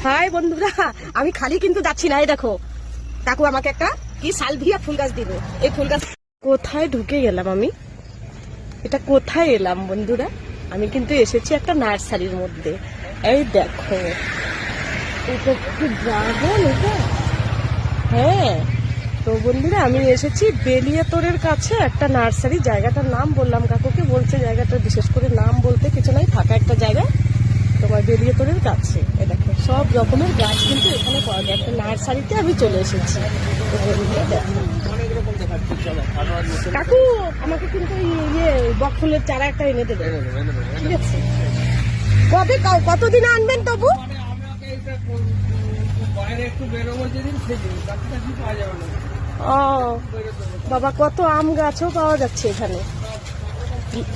High বন্ধুরা, আমি খালি কিন্তু যাচ্ছি না। এই দেখো কাকু আমাকে একটা কি সালভিয়া ফুল গাছ দিল। এই ফুল গাছ কোথায় ঢুকে গেলাম আমি, এটা কোথায় এলাম বন্ধুরা? আমি কিন্তু এসেছি একটা নার্সারির মধ্যে। এই দেখো এটা কি ড্রাগন, এটা হ্যাঁ। তো বন্ধুরা আমি এসেছি বেলিয়াতোড়ের কাছে একটা নার্সারি। জায়গাটার নাম বললাম কাকুকে, বলছে জায়গাটা বিশেষ করে নাম বলতে কিছু নাই, ফাঁকা একটা জায়গা তোমার বেলিয়াতোড়ের কাছে। এ দেখো সব রকমের গাছ কিন্তু এখানে পাওয়া যায়। একটা নার্সারিতে আমি চলে এসেছি। কাকু আমাকে কিন্তু ইয়ে বকফুলের চারা একটা এনে দেবে, ঠিক আছে? কবে কতদিন আনবেন তবু? ও বাবা, কত আম গাছও পাওয়া যাচ্ছে এখানে,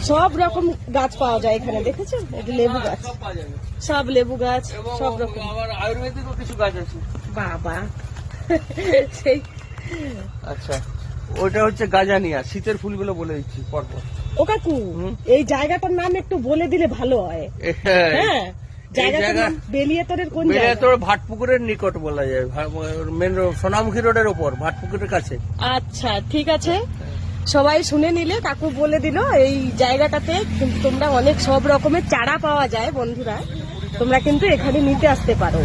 সব রকম গাছ পাওয়া যায় এখানে। দেখেছো এটা লেবু গাছ, সব লেবু গাছ, সব রকম। আয়ুর্বেদিকও কিছু গাছ আছে বাবা সেই। আচ্ছা, ওটা হচ্ছে গাজানিয়া, শীতের ফুলগুলো বলে দিচ্ছি পরপর। ও কাকু এই জায়গাটার নাম একটু বলে দিলে ভালো হয়। হ্যাঁ, জায়গাটার নাম বেলিয়াতোড়ের কোন জায়গা? বেলিয়াতোড় ভাটপুকুরের নিকট বলা যায়, মেন সোনামুখী রোডের উপর ভাটপুকুরের কাছে। আচ্ছা ঠিক আছে, সবাই শুনে নিলে। কাকু বলে দিল এই জায়গাটাতে তোমরা অনেক সব রকমের চারা পাওয়া যায় বন্ধুরা, তোমরা কিন্তু এখানে নিতে আসতে পারো।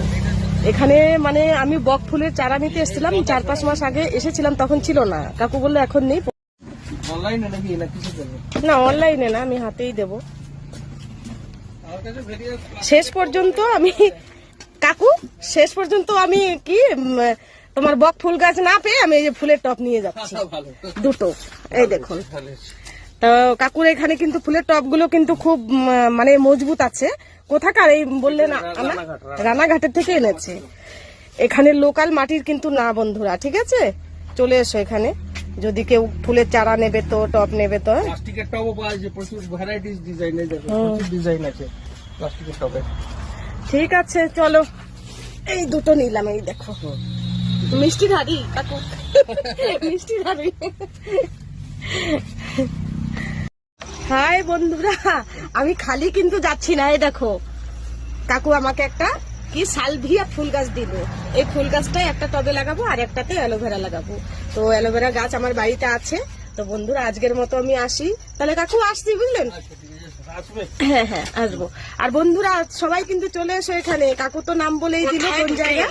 এখানে মানে আমি বক ফুলের চারা নিতে এসেছিলাম 4-5 মাস আগে এসেছিলাম, তখন ছিল না। কাকু বললো এখন নেই। অনলাইনে নাকি না কিছু করবে? না অনলাইনে না, আমি হাতেই দেব। শেষ পর্যন্ত আমি কাকু শেষ পর্যন্ত আমি কি তোমার বক ফুল গাছ না পেয়ে আমি এই যে ফুলের টপ নিয়ে যাচ্ছি দুটো। এই দেখুন, তো কাকুর এখানে কিন্তু ফুলের টপ গুলো কিন্তু খুব মানে মজবুত আছে। কোথাকার এই বললেন? রানাঘাটের থেকে এনেছে। এখানে লোকাল মাটির কিন্তু না বন্ধুরা, ঠিক আছে? চলে এসো এখানে, যদি কেউ ফুলের চারা নেবে তো, টপ নেবে তো। প্লাস্টিকের টবও পাওয়া যায়, প্রচুর ভ্যারাইটিস ডিজাইনের, প্রচুর ডিজাইন আছে প্লাস্টিকের টবে। ঠিক আছে চলো, এই দুটো নিলাম। এই দেখো মিষ্টি ধারি কাকু, মিষ্টি ধারি। হাই বন্ধুরা, আমি খালি কিন্তু যাচ্ছি না। এই দেখো কাকু আমাকে একটা কি সালভিয়া ফুল গাছ দিল। এই ফুল গাছটাই একটা টবে লাগাবো আর একটাতে অ্যালোভেরা লাগাবো। তো অ্যালোভেরা গাছ আমার বাড়িতে আছে। তো বন্ধুরা আজকের মতো আমি আসি তাহলে। কাকু আসছি, বুঝলেন? হ্যাঁ হ্যাঁ আসবো। আর বন্ধুরা সবাই কিন্তু চলে এসো এখানে। কাকু তো নাম বলেই দিল কোন জায়গা।